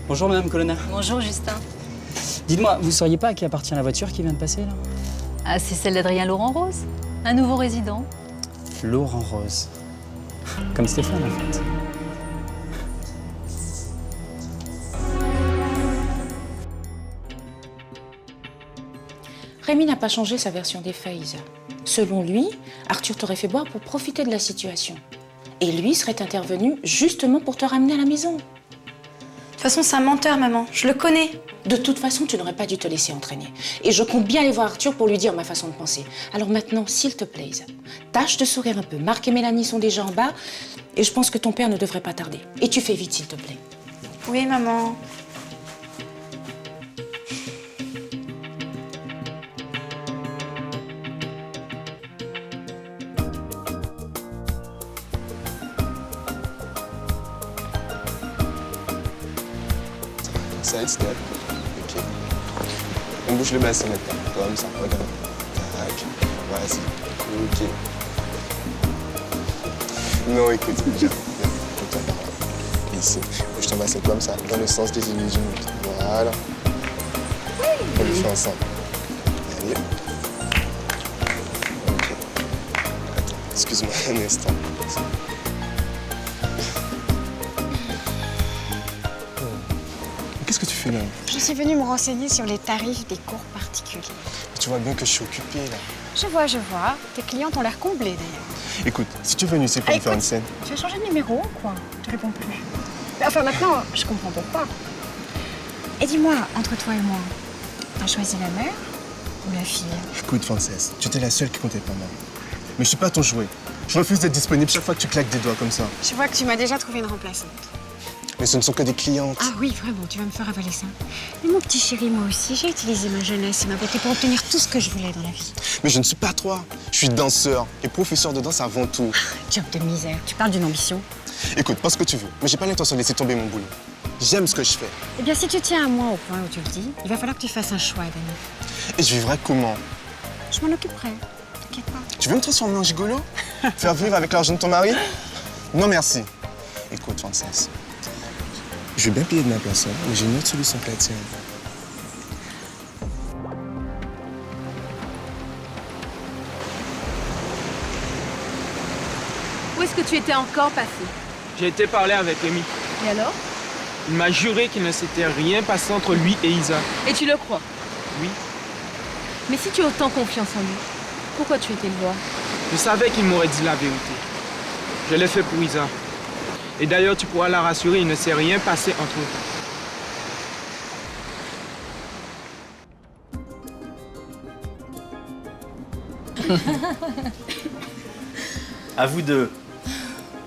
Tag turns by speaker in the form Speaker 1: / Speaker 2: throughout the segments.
Speaker 1: Bonjour, Madame Colonna.
Speaker 2: Bonjour, Justin.
Speaker 1: Dites-moi, vous sauriez pas à qui appartient la voiture qui vient de passer, là?
Speaker 2: Ah, c'est celle d'Adrien Laurent Rose, un nouveau résident.
Speaker 1: Laurent Rose. Comme Stéphane, en fait.
Speaker 3: Rémi n'a pas changé sa version des faits, Isa. Selon lui, Arthur t'aurait fait boire pour profiter de la situation. Et lui serait intervenu justement pour te ramener à la maison.
Speaker 4: De toute façon, c'est un menteur, maman. Je le connais.
Speaker 3: De toute façon, tu n'aurais pas dû te laisser entraîner. Et je compte bien aller voir Arthur pour lui dire ma façon de penser. Alors maintenant, s'il te plaît, Isa, tâche de sourire un peu. Marc et Mélanie sont déjà en bas. Et je pense que ton père ne devrait pas tarder. Et tu fais vite, s'il te plaît.
Speaker 4: Oui, maman.
Speaker 5: Ça aide, step. Ok. On bouge le bassin maintenant. Comme ça, regarde. Tac. Vas-y. Ok. Non, écoute, viens. Viens, par là. Ici. Bouge ton bassin comme ça, dans le sens des illusions. Voilà. On le fait ensemble. Allez. Ok. Attends, excuse-moi un instant. Qu'est-ce que tu fais là?
Speaker 6: Je suis venue me renseigner sur les tarifs des cours particuliers.
Speaker 5: Tu vois bien que je suis occupé là.
Speaker 6: Je vois. Tes clientes ont l'air comblées d'ailleurs.
Speaker 5: Écoute, si tu es venu ici pour me faire une scène.
Speaker 6: Tu as changé de numéro, quoi? Tu réponds plus. Enfin, maintenant, je comprends pourquoi. Et dis-moi, entre toi et moi, t'as choisi la mère ou la fille?
Speaker 5: Écoute, Frances, tu étais la seule qui comptait pas mal. Mais je suis pas ton jouet. Je refuse d'être disponible chaque fois que tu claques des doigts comme ça.
Speaker 6: Je vois que tu m'as déjà trouvé une remplaçante.
Speaker 5: Mais ce ne sont que des clientes.
Speaker 6: Ah oui, vraiment, tu vas me faire avaler ça. Mais mon petit chéri, moi aussi, j'ai utilisé ma jeunesse et ma beauté pour obtenir tout ce que je voulais dans la vie.
Speaker 5: Mais je ne suis pas toi. Je suis danseur et professeur de danse avant tout.
Speaker 6: Job de misère, tu parles d'une ambition.
Speaker 5: Écoute, pense ce que tu veux, mais j'ai pas l'intention de laisser tomber mon boulot. J'aime ce que je fais.
Speaker 6: Eh bien, si tu tiens à moi au point où tu le dis, il va falloir que tu fasses un choix, Dani.
Speaker 5: Et je vivrai comment?
Speaker 6: Je m'en occuperai, t'inquiète pas.
Speaker 5: Tu veux me transformer en gigolo? Faire vivre avec l'argent de ton mari? Non, merci. Écoute, Frances, je vais bien payer de ma personne, mais j'ai une autre solution que la tienne.
Speaker 2: Où est-ce que tu étais encore passé?
Speaker 7: J'ai été parler avec Rémi.
Speaker 2: Et alors?
Speaker 7: Il m'a juré qu'il ne s'était rien passé entre lui et Isa.
Speaker 2: Et tu le crois?
Speaker 7: Oui.
Speaker 2: Mais si tu as autant confiance en lui, pourquoi tu étais le voir?
Speaker 7: Je savais qu'il m'aurait dit la vérité. Je l'ai fait pour Isa. Et d'ailleurs, tu pourras la rassurer, il ne s'est rien passé entre eux.
Speaker 8: À vous deux.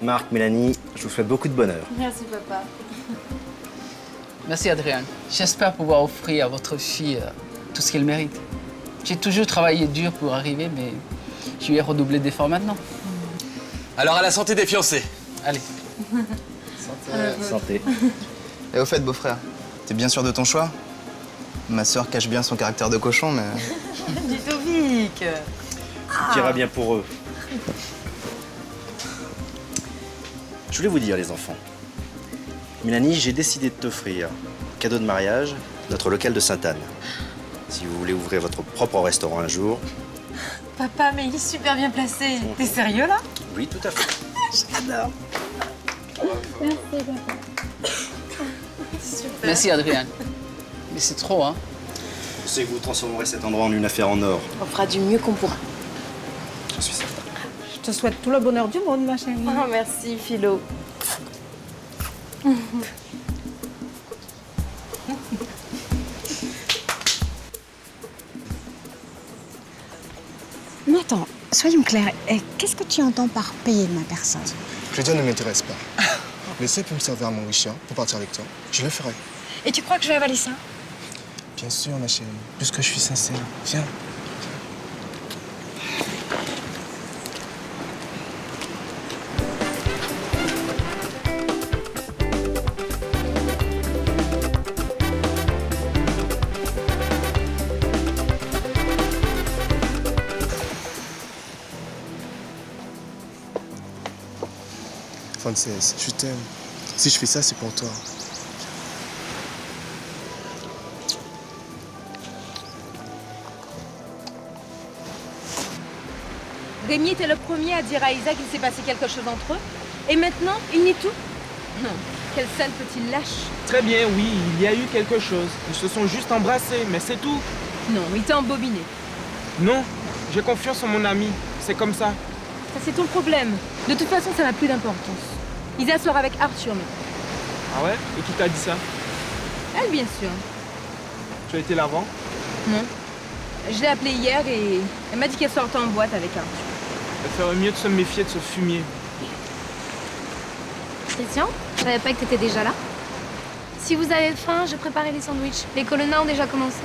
Speaker 8: Marc, Mélanie, je vous souhaite beaucoup de bonheur.
Speaker 2: Merci, papa.
Speaker 9: Merci, Adrien. J'espère pouvoir offrir à votre fille tout ce qu'elle mérite. J'ai toujours travaillé dur pour arriver, mais je vais redoubler d'efforts maintenant.
Speaker 10: Alors, à la santé des fiancés.
Speaker 9: Allez.
Speaker 8: Santé.
Speaker 11: Et au fait, beau-frère, t'es bien sûr de ton choix? Ma sœur cache bien son caractère de cochon, mais...
Speaker 2: Ludovic.
Speaker 8: Tout ira bien pour eux. Je voulais vous dire, les enfants. Mélanie, j'ai décidé de t'offrir, cadeau de mariage, notre local de Sainte-Anne. Si vous voulez ouvrir votre propre restaurant un jour.
Speaker 2: Papa, mais il est super bien placé. T'es sérieux, là?
Speaker 8: Oui, tout à fait.
Speaker 2: J'adore.
Speaker 6: Merci, papa.
Speaker 2: Super.
Speaker 9: Merci, Adrien. Mais c'est trop, hein?
Speaker 8: Je sais que vous transformerez cet endroit en une affaire en or.
Speaker 3: On fera du mieux qu'on pourra.
Speaker 8: Je suis certain.
Speaker 12: Je te souhaite tout le bonheur du monde, ma chérie.
Speaker 2: Oh, merci, Philo.
Speaker 6: Mais attends, soyons clairs. Qu'est-ce que tu entends par payer de ma personne?
Speaker 5: Je ne m'intéresse pas. Mais si tu me servir à m'enrichir pour partir avec toi, je le ferai.
Speaker 6: Et tu crois que je vais avaler ça?
Speaker 5: Bien sûr, ma chérie. Puisque je suis sincère. Viens. Frances, je t'aime. Si je fais ça, c'est pour toi.
Speaker 2: Rémi était le premier à dire à Isa qu'il s'est passé quelque chose entre eux. Et maintenant, il nie tout? Non, quel sale petit lâche.
Speaker 7: Très bien, oui, il y a eu quelque chose. Ils se sont juste embrassés, mais c'est tout.
Speaker 2: Non, il t'a embobiné.
Speaker 7: Non, j'ai confiance en mon ami. C'est comme ça.
Speaker 2: Ça, c'est ton problème. De toute façon, ça n'a plus d'importance. Isa sort avec Arthur maintenant.
Speaker 7: Ah ouais? Et qui t'a dit ça?
Speaker 2: Elle, bien sûr.
Speaker 7: Tu as été là avant?
Speaker 2: Non. Je l'ai appelée hier et elle m'a dit qu'elle sortait en boîte avec Arthur.
Speaker 7: Il ferait mieux de se méfier de ce fumier.
Speaker 13: Christian, je savais pas que t'étais déjà là. Si vous avez faim, je préparais les sandwichs. Les colonnas ont déjà commencé.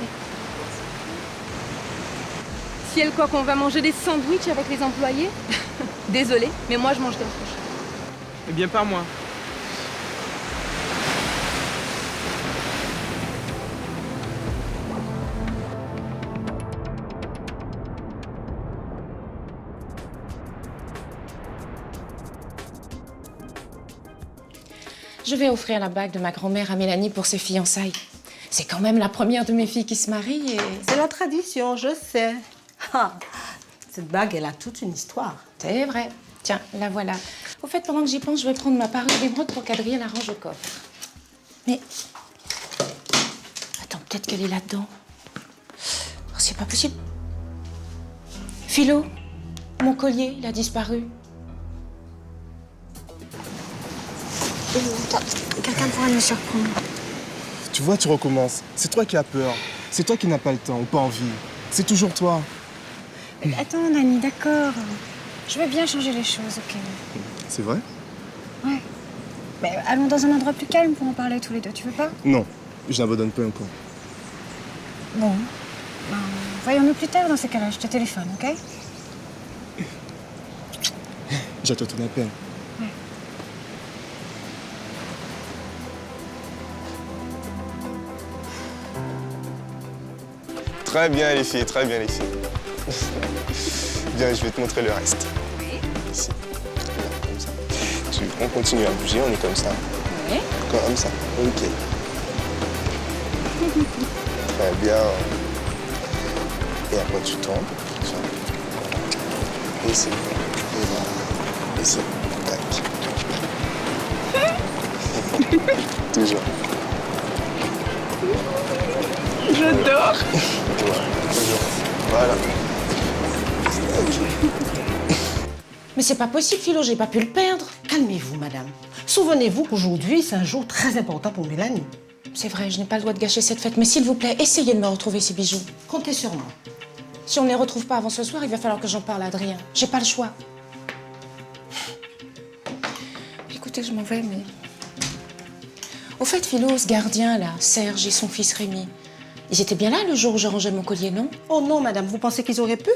Speaker 2: Si elle croit qu'on va manger des sandwichs avec les employés, désolée, mais moi je mange quelque chose.
Speaker 7: Eh bien, pas moi.
Speaker 3: Je vais offrir la bague de ma grand-mère à Mélanie pour ses fiançailles. C'est quand même la première de mes filles qui se marie et...
Speaker 12: C'est la tradition, je sais. Ah, cette bague, elle a toute une histoire.
Speaker 3: C'est vrai. Tiens, la voilà. Au fait, pendant que j'y pense, je vais prendre ma parure d'émeraude pour qu'Adrien la range au coffre. Mais... Attends, peut-être qu'elle est là-dedans. Oh, c'est pas possible. Philo, mon collier, il a disparu.
Speaker 4: Quelqu'un pourrait me surprendre.
Speaker 5: Tu vois, tu recommences. C'est toi qui as peur. C'est toi qui n'as pas le temps ou pas envie. C'est toujours toi.
Speaker 6: Attends, Nani, d'accord. Je veux bien changer les choses, ok.
Speaker 5: C'est vrai?
Speaker 6: Ouais. Mais allons dans un endroit plus calme pour en parler tous les deux, tu veux pas?
Speaker 5: Non, je n'abandonne pas encore.
Speaker 6: Bon. Ben, voyons-nous plus tard dans ces cas-là, je te téléphone, ok?
Speaker 5: J'attends ton appel.
Speaker 6: Ouais.
Speaker 5: Très bien les filles, très bien les filles. Viens, je vais te montrer le reste.
Speaker 3: Oui.
Speaker 5: Ici. Là, comme ça. On continue à bouger, on est comme ça.
Speaker 3: Oui.
Speaker 5: Comme ça. Ok. Très bien. Et après tu tombes. Et c'est bon. Et voilà. Et c'est bon. Tac. Toujours.
Speaker 7: J'adore.
Speaker 5: Voilà.
Speaker 3: Mais c'est pas possible, Philo, j'ai pas pu le perdre.
Speaker 12: Calmez-vous, madame. Souvenez-vous qu'aujourd'hui, c'est un jour très important pour Mélanie.
Speaker 3: C'est vrai, je n'ai pas le droit de gâcher cette fête, mais s'il vous plaît, essayez de me retrouver ces bijoux.
Speaker 12: Comptez sur moi.
Speaker 3: Si on ne les retrouve pas avant ce soir, il va falloir que j'en parle à Adrien. J'ai pas le choix. Écoutez, je m'en vais, mais... Au fait, Philo, ce gardien, là, Serge et son fils Rémi, ils étaient bien là le jour où je rangeais mon collier, non?
Speaker 12: Oh non, madame, vous pensez qu'ils auraient pu?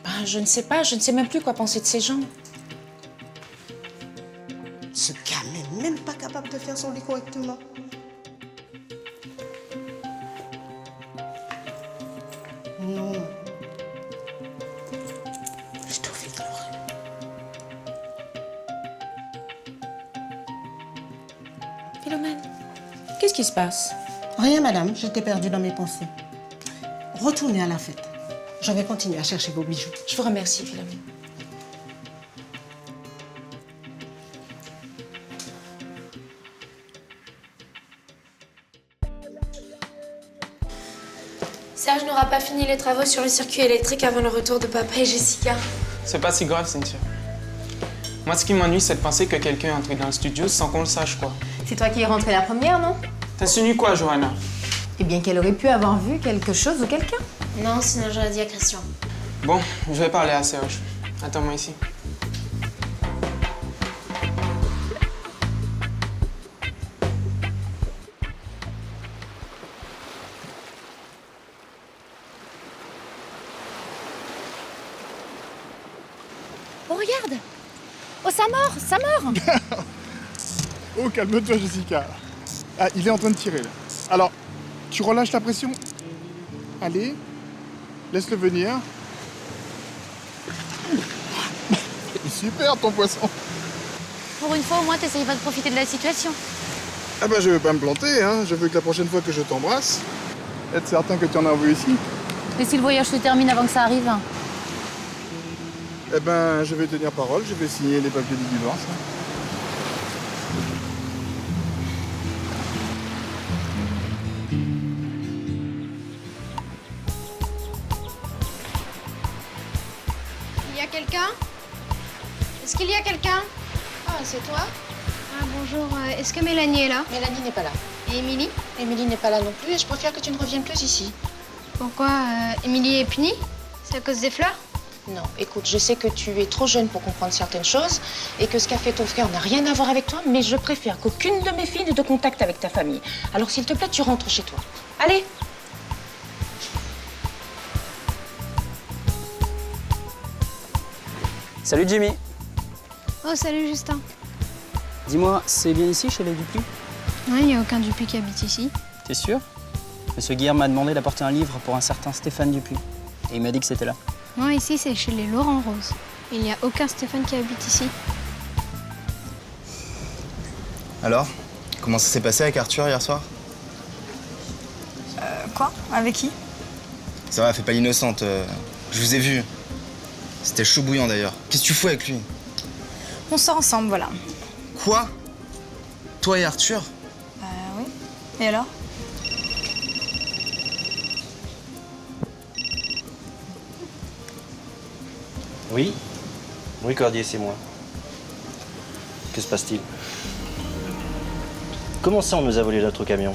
Speaker 3: Ben, je ne sais pas, je ne sais même plus quoi penser de ces gens.
Speaker 12: Ce gars n'est même pas capable de faire son lit correctement. Non. Je dois ignorer.
Speaker 3: Philomène, qu'est-ce qui se passe?
Speaker 12: Rien, madame, j'étais perdue dans mes pensées. Retournez à la fête. Je vais continuer à chercher vos bijoux.
Speaker 3: Je vous remercie, Philomène.
Speaker 13: Serge n'aura pas fini les travaux sur le circuit électrique avant le retour de papa et Jessica.
Speaker 7: C'est pas si grave, Cynthia. Moi, ce qui m'ennuie, c'est de penser que quelqu'un est entré dans le studio sans qu'on le sache, quoi.
Speaker 2: C'est toi qui es rentrée la première, non?
Speaker 7: T'insinues quoi, Johanna?
Speaker 2: Eh bien, qu'elle aurait pu avoir vu quelque chose ou quelqu'un.
Speaker 13: Non, sinon j'aurais dit à Christian.
Speaker 7: Bon, je vais parler à Serge. Attends-moi ici.
Speaker 6: Oh, regarde! Oh, ça mord! Ça mord!
Speaker 14: Oh, calme-toi, Jessica. Ah, il est en train de tirer, là. Alors, tu relâches la pression. Allez, laisse-le venir. Super, ton poisson.
Speaker 6: Pour une fois, au moins, t'essayes pas de profiter de la situation.
Speaker 14: Ah bah, je veux pas me planter, hein. Je veux que la prochaine fois que je t'embrasse, être certain que tu en as envoyé ici.
Speaker 6: Et si le voyage se termine avant que ça arrive?
Speaker 14: Eh ben, je vais tenir parole, je vais signer les papiers du divorce.
Speaker 13: Il y a quelqu'un? Est-ce qu'il y a quelqu'un?
Speaker 3: Ah, c'est toi?
Speaker 13: Ah, bonjour. Est-ce que Mélanie est là?
Speaker 3: Mélanie n'est pas là.
Speaker 13: Et Émilie?
Speaker 3: Émilie n'est pas là non plus et je préfère que tu ne reviennes plus ici.
Speaker 13: Pourquoi? Émilie est punie? C'est à cause des fleurs?
Speaker 3: Non, écoute, je sais que tu es trop jeune pour comprendre certaines choses et que ce qu'a fait ton frère n'a rien à voir avec toi, mais je préfère qu'aucune de mes filles n'ait de contact avec ta famille. Alors s'il te plaît, tu rentres chez toi. Allez!
Speaker 1: Salut Jimmy.
Speaker 13: Oh, salut Justin.
Speaker 1: Dis-moi, c'est bien ici chez les Dupuis?
Speaker 13: Ouais, il n'y a aucun Dupuis qui habite ici.
Speaker 1: T'es sûr? Monsieur Guillaume m'a demandé d'apporter un livre pour un certain Stéphane Dupuis. Et il m'a dit que c'était là.
Speaker 13: Non, ici c'est chez les Laurent Rose. Il n'y a aucun Stéphane qui habite ici.
Speaker 11: Alors, comment ça s'est passé avec Arthur hier soir?
Speaker 4: Quoi? Avec qui?
Speaker 11: Ça va, fais pas l'innocente. Je vous ai vu. C'était chaud bouillant d'ailleurs. Qu'est-ce que tu fous avec lui?
Speaker 4: On sort ensemble, voilà.
Speaker 11: Quoi? Toi et Arthur?
Speaker 4: Oui. Et alors?
Speaker 8: Oui? Oui, Cordier, c'est moi. Que se passe-t-il? Comment ça, on nous a volé notre camion?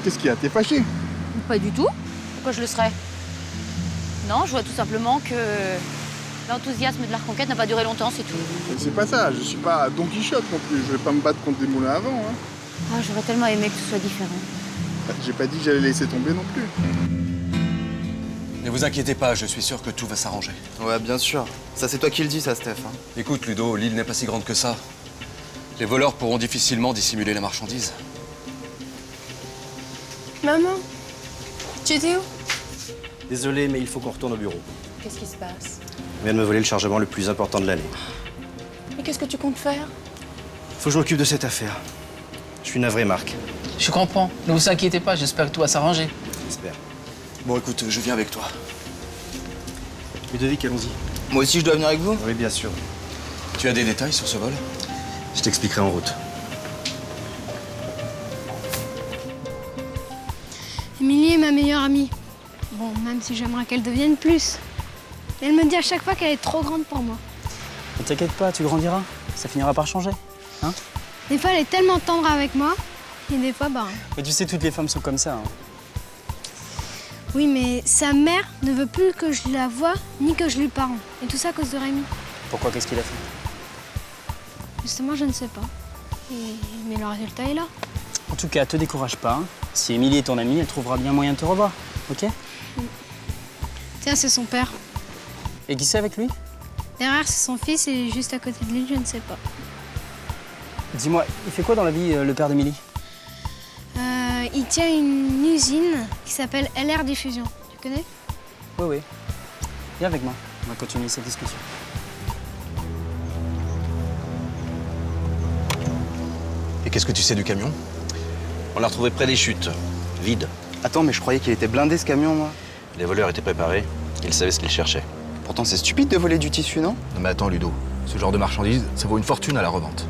Speaker 14: Qu'est-ce qu'il y a? T'es fâché?
Speaker 2: Pas du tout. Pourquoi je le serais? Non, je vois tout simplement que l'enthousiasme de la reconquête n'a pas duré longtemps, c'est tout.
Speaker 14: C'est pas ça, je suis pas Don Quichotte non plus. Je vais pas me battre contre des moulins avant. Hein.
Speaker 2: Ah, j'aurais tellement aimé que ce soit différent.
Speaker 14: J'ai pas dit que j'allais laisser tomber non plus.
Speaker 10: Ne vous inquiétez pas, je suis sûr que tout va s'arranger.
Speaker 11: Ouais, bien sûr. Ça, c'est toi qui le dis, ça, Steph. Hein.
Speaker 10: Écoute, Ludo, l'île n'est pas si grande que ça. Les voleurs pourront difficilement dissimuler la marchandise.
Speaker 13: Maman, tu étais où?
Speaker 8: Désolé, mais il faut qu'on retourne au bureau.
Speaker 3: Qu'est-ce qui se passe?
Speaker 8: On vient de me voler le chargement le plus important de l'année.
Speaker 3: Mais qu'est-ce que tu comptes faire?
Speaker 8: Faut que je m'occupe de cette affaire. Je suis navré, Marc.
Speaker 9: Je comprends. Ne vous inquiétez pas, j'espère que tout va s'arranger.
Speaker 8: J'espère.
Speaker 10: Bon, écoute, je viens avec toi.
Speaker 8: Ludovic, allons-y.
Speaker 11: Moi aussi, je dois venir avec vous?
Speaker 8: Oui, bien sûr.
Speaker 10: Tu as des détails sur ce vol?
Speaker 8: Je t'expliquerai en route.
Speaker 13: Émilie est ma meilleure amie. Bon, même si j'aimerais qu'elle devienne plus. Elle me dit à chaque fois qu'elle est trop grande pour moi.
Speaker 1: Ne t'inquiète pas, tu grandiras. Ça finira par changer. Hein?
Speaker 13: Des fois, elle est tellement tendre avec moi. Et des fois, bah...
Speaker 1: Mais tu sais, toutes les femmes sont comme ça. Hein.
Speaker 13: Oui, mais sa mère ne veut plus que je la voie, ni que je lui parle. Et tout ça à cause de Rémi.
Speaker 1: Pourquoi? Qu'est-ce qu'il a fait?
Speaker 13: Justement, je ne sais pas. Mais le résultat est là.
Speaker 1: En tout cas, te décourage pas. Hein. Si Émilie est ton amie, elle trouvera bien moyen de te revoir. Ok?
Speaker 13: Tiens, c'est son père.
Speaker 1: Et qui c'est avec lui?
Speaker 13: Derrière, c'est son fils et juste à côté de lui, je ne sais pas.
Speaker 1: Dis-moi, il fait quoi dans la vie, le père d'Émilie?
Speaker 13: Il tient une usine qui s'appelle LR Diffusion. Tu connais?
Speaker 1: Oui, oui. Viens avec moi. On va continuer cette discussion.
Speaker 10: Et qu'est-ce que tu sais du camion?
Speaker 8: On l'a retrouvé près des chutes, vide.
Speaker 11: Attends, mais je croyais qu'il était blindé, ce camion, moi.
Speaker 8: Les voleurs étaient préparés. Ils savaient ce qu'ils cherchaient.
Speaker 11: Pourtant, c'est stupide de voler du tissu, non?
Speaker 10: Non mais attends, Ludo. Ce genre de marchandise, ça vaut une fortune à la revente.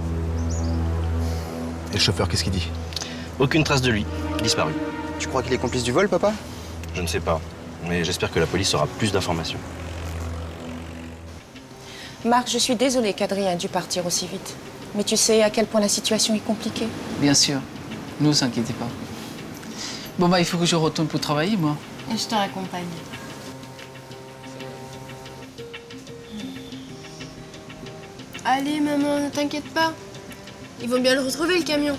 Speaker 10: Et le chauffeur, qu'est-ce qu'il dit?
Speaker 8: Aucune trace de lui. Disparu.
Speaker 11: Tu crois qu'il est complice du vol, papa?
Speaker 8: Je ne sais pas. Mais j'espère que la police aura plus d'informations.
Speaker 3: Marc, je suis désolée qu'Adrien ait dû partir aussi vite. Mais tu sais à quel point la situation est compliquée.
Speaker 9: Bien sûr. Ne vous inquiétez pas. Bon, bah, il faut que je retourne pour travailler, moi.
Speaker 2: Et je te raccompagne.
Speaker 13: Allez, maman, ne t'inquiète pas. Ils vont bien le retrouver, le camion.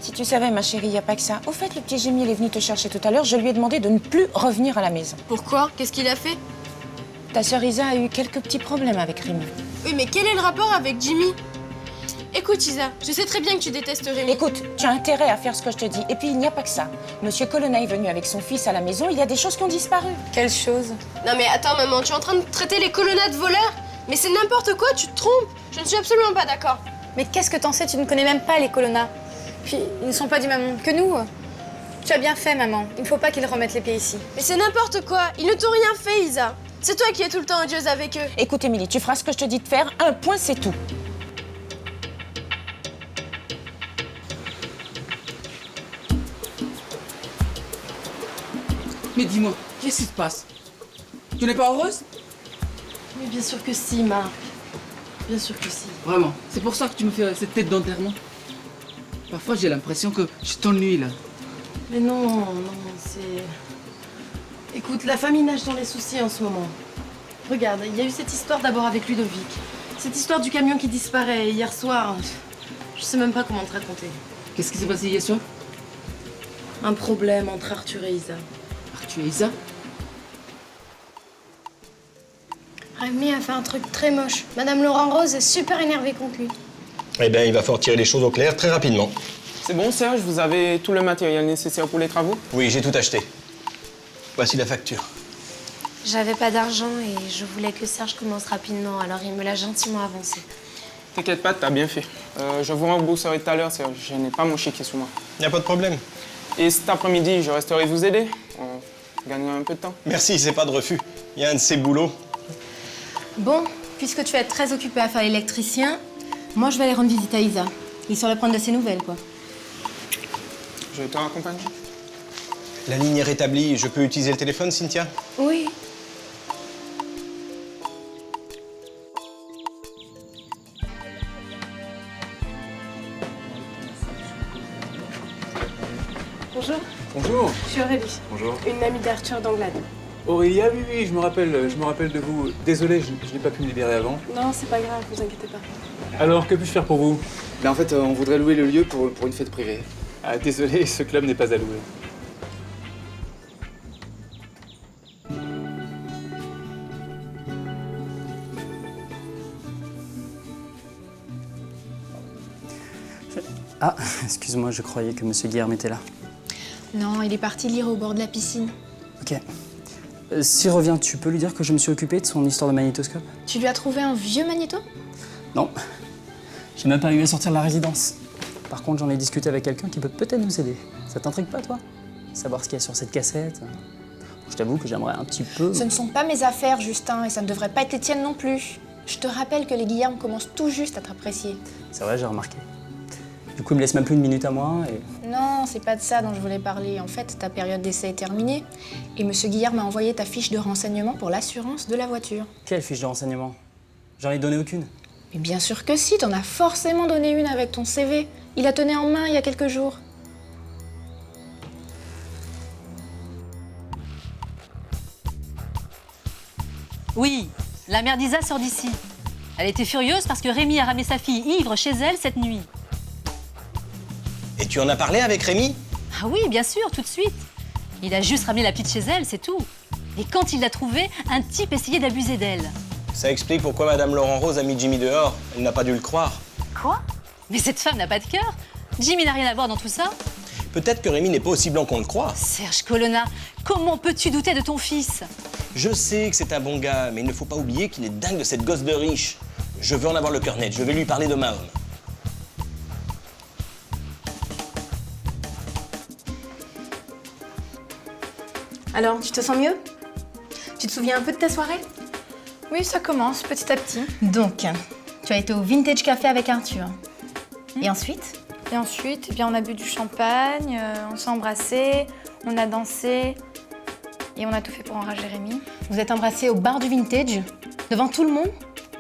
Speaker 3: Si tu savais, ma chérie, il n'y a pas que ça. Au fait, le petit Jimmy, il est venu te chercher tout à l'heure. Je lui ai demandé de ne plus revenir à la maison.
Speaker 13: Pourquoi? Qu'est-ce qu'il a fait?
Speaker 3: Ta sœur Isa a eu quelques petits problèmes avec Rémi.
Speaker 13: Oui, mais quel est le rapport avec Jimmy? Écoute, Isa, je sais très bien que tu détestes Rémi.
Speaker 3: Écoute, tu as intérêt à faire ce que je te dis. Et puis, il n'y a pas que ça. Monsieur Colonna est venu avec son fils à la maison. Il y a des choses qui ont disparu.
Speaker 13: Quelles choses? Non, mais attends, maman, tu es en train de traiter les colonnades voleurs? Mais c'est n'importe quoi, tu te trompes. Je ne suis absolument pas d'accord.
Speaker 4: Mais qu'est-ce que t'en sais? Tu ne connais même pas les Colonna. Puis, ils ne sont pas du même monde que nous. Tu as bien fait, maman. Il ne faut pas qu'ils remettent les pieds ici.
Speaker 15: Mais c'est n'importe quoi. Ils ne t'ont rien fait, Isa. C'est toi qui es tout le temps odieuse avec eux.
Speaker 3: Écoute, Émilie, tu feras ce que je te dis de faire. Un point, c'est tout.
Speaker 9: Mais dis-moi, qu'est-ce qui se passe? Tu n'es pas heureuse?
Speaker 15: Mais bien sûr que si, Marc. Bien sûr que si.
Speaker 9: Vraiment, c'est pour ça que tu me fais cette tête d'enterrement? Parfois, j'ai l'impression que je t'ennuie, là.
Speaker 15: Mais non, c'est... Écoute, la famille nage dans les soucis en ce moment. Regarde, il y a eu cette histoire d'abord avec Ludovic. Cette histoire du camion qui disparaît hier soir. Je sais même pas comment te raconter.
Speaker 9: Qu'est-ce qui s'est passé hier soir?
Speaker 15: Un problème entre Arthur et Isa.
Speaker 9: Arthur et Isa?
Speaker 13: Rémi a fait un truc très moche. Madame Laurent Rose est super énervée contre lui.
Speaker 16: Eh bien, il va falloir tirer les choses au clair très rapidement.
Speaker 7: C'est bon, Serge, vous avez tout le matériel nécessaire pour les travaux?
Speaker 16: Oui, j'ai tout acheté. Voici la facture.
Speaker 15: J'avais pas d'argent et je voulais que Serge commence rapidement, alors il me l'a gentiment avancé.
Speaker 7: T'inquiète pas, t'as bien fait. Je vous rembourserai tout à l'heure, Serge. Je n'ai pas mon chéquier sur moi.
Speaker 16: Y a pas de problème.
Speaker 7: Et cet après-midi, je resterai vous aider. On gagnera un peu de temps.
Speaker 16: Merci, c'est pas de refus. Il y a un de ces boulots.
Speaker 15: Bon, puisque tu es très occupé à faire l'électricien, moi je vais aller rendre visite à Isa. Histoire de prendre de ses nouvelles, quoi.
Speaker 7: Je vais te raccompagner.
Speaker 16: La ligne est rétablie. Je peux utiliser le téléphone, Cynthia?
Speaker 15: Oui.
Speaker 17: Bonjour.
Speaker 18: Bonjour.
Speaker 17: Je suis Aurélie.
Speaker 18: Bonjour.
Speaker 17: Une amie d'Arthur d'Anglade.
Speaker 18: Aurélia, oui, je me rappelle de vous. Désolé, je n'ai pas pu me libérer avant.
Speaker 17: Non, c'est pas grave, vous inquiétez pas.
Speaker 18: Alors, que puis-je faire pour vous?
Speaker 19: En fait, on voudrait louer le lieu pour une fête privée.
Speaker 18: Ah, désolé, ce club n'est pas à louer.
Speaker 1: Ah, excuse-moi, je croyais que Monsieur Guilherme était là.
Speaker 4: Non, il est parti lire au bord de la piscine.
Speaker 1: Ok. S'il revient, tu peux lui dire que je me suis occupé de son histoire de magnétoscope?
Speaker 4: Tu lui as trouvé un vieux magnéto?
Speaker 1: Non. J'ai même pas eu à sortir de la résidence. Par contre, j'en ai discuté avec quelqu'un qui peut peut-être nous aider. Ça t'intrigue pas, toi? Savoir ce qu'il y a sur cette cassette? Je t'avoue que j'aimerais un petit peu...
Speaker 4: Ce ne sont pas mes affaires, Justin, et ça ne devrait pas être les tiennes non plus. Je te rappelle que les Guilherme commencent tout juste à t'apprécier.
Speaker 1: C'est vrai, j'ai remarqué. Du coup, il me laisse même plus une minute à moi et...
Speaker 4: Non, c'est pas de ça dont je voulais parler. En fait, ta période d'essai est terminée. Et Monsieur Guilherme m'a envoyé ta fiche de renseignement pour l'assurance de la voiture.
Speaker 1: Quelle fiche de renseignement? J'en ai donné aucune.
Speaker 4: Mais bien sûr que si, t'en as forcément donné une avec ton CV. Il la tenait en main il y a quelques jours.
Speaker 2: Oui, la mère d'Isa sort d'ici. Elle était furieuse parce que Rémi a ramené sa fille ivre chez elle cette nuit.
Speaker 16: Et tu en as parlé avec Rémi?
Speaker 2: Ah oui, bien sûr, tout de suite. Il a juste ramené la petite chez elle, c'est tout. Et quand il l'a trouvée, un type essayait d'abuser d'elle.
Speaker 16: Ça explique pourquoi Madame Laurent Rose a mis Jimmy dehors. Elle n'a pas dû le croire.
Speaker 2: Quoi? Mais cette femme n'a pas de cœur. Jimmy n'a rien à voir dans tout ça.
Speaker 16: Peut-être que Rémi n'est pas aussi blanc qu'on le croit.
Speaker 2: Serge Colonna, comment peux-tu douter de ton fils?
Speaker 16: Je sais que c'est un bon gars, mais il ne faut pas oublier qu'il est dingue de cette gosse de riche. Je veux en avoir le cœur net, je vais lui parler d'homme à homme.
Speaker 15: Alors, tu te sens mieux? Tu te souviens un peu de ta soirée?
Speaker 4: Oui, ça commence petit à petit.
Speaker 15: Donc, tu as été au Vintage Café avec Arthur. Et ensuite?
Speaker 4: Et ensuite, eh bien, on a bu du champagne, on s'est embrassés, on a dansé et on a tout fait pour enrager Rémi.
Speaker 15: Vous êtes embrassés au bar du Vintage? Devant tout le monde?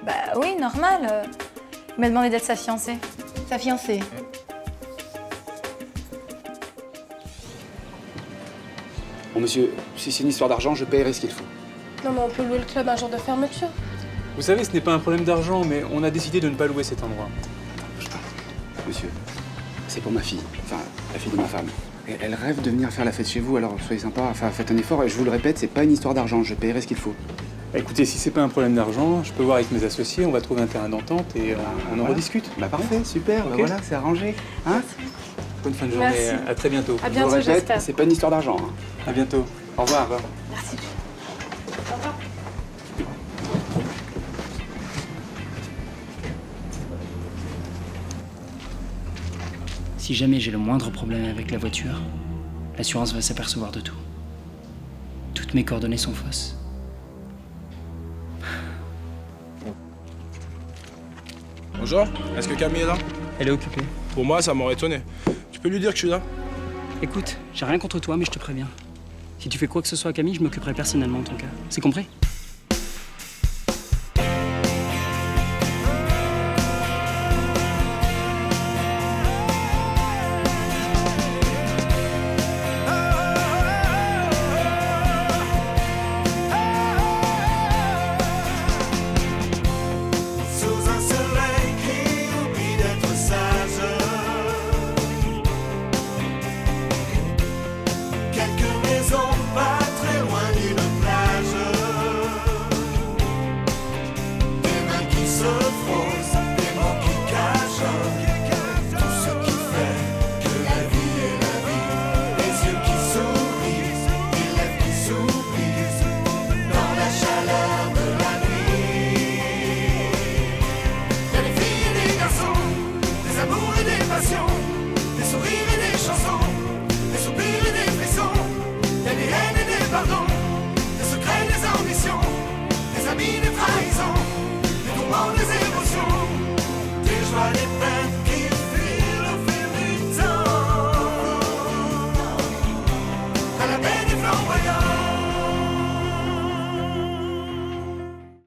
Speaker 4: Bah oui, normal. Il m'a demandé d'être sa fiancée.
Speaker 15: Sa fiancée?
Speaker 19: Bon, monsieur, si c'est une histoire d'argent, je paierai ce qu'il faut.
Speaker 17: Non, mais on peut louer le club un jour de fermeture.
Speaker 18: Vous savez, ce n'est pas un problème d'argent, mais on a décidé de ne pas louer cet endroit.
Speaker 19: Monsieur, c'est pour ma fille, enfin, la fille de ma femme. Et elle rêve de venir faire la fête chez vous, alors soyez sympa, enfin, faites un effort. Et je vous le répète, c'est pas une histoire d'argent, je paierai ce qu'il faut.
Speaker 18: Bah, écoutez, si c'est pas un problème d'argent, je peux voir avec mes associés, on va trouver un terrain d'entente et on en rediscute.
Speaker 19: Bah parfait, super, bah
Speaker 18: Ok.
Speaker 19: voilà, c'est arrangé. Hein?
Speaker 18: Bonne fin de journée,
Speaker 17: Merci.
Speaker 18: à très bientôt.
Speaker 17: À bientôt,
Speaker 19: je vous le répète,
Speaker 17: j'espère.
Speaker 19: c'est pas une histoire d'argent. Hein.
Speaker 18: À bientôt.
Speaker 19: Au revoir.
Speaker 17: Merci. Au revoir.
Speaker 1: Si jamais j'ai le moindre problème avec la voiture, l'assurance va s'apercevoir de tout. Toutes mes coordonnées sont fausses.
Speaker 20: Bonjour, est-ce que Camille est là?
Speaker 1: Elle est occupée.
Speaker 20: Pour moi, ça m'aurait étonné. Tu peux lui dire que je suis là?
Speaker 1: Écoute, j'ai rien contre toi, mais je te préviens. Si tu fais quoi que ce soit à Camille, je m'occuperai personnellement de ton cas. C'est compris?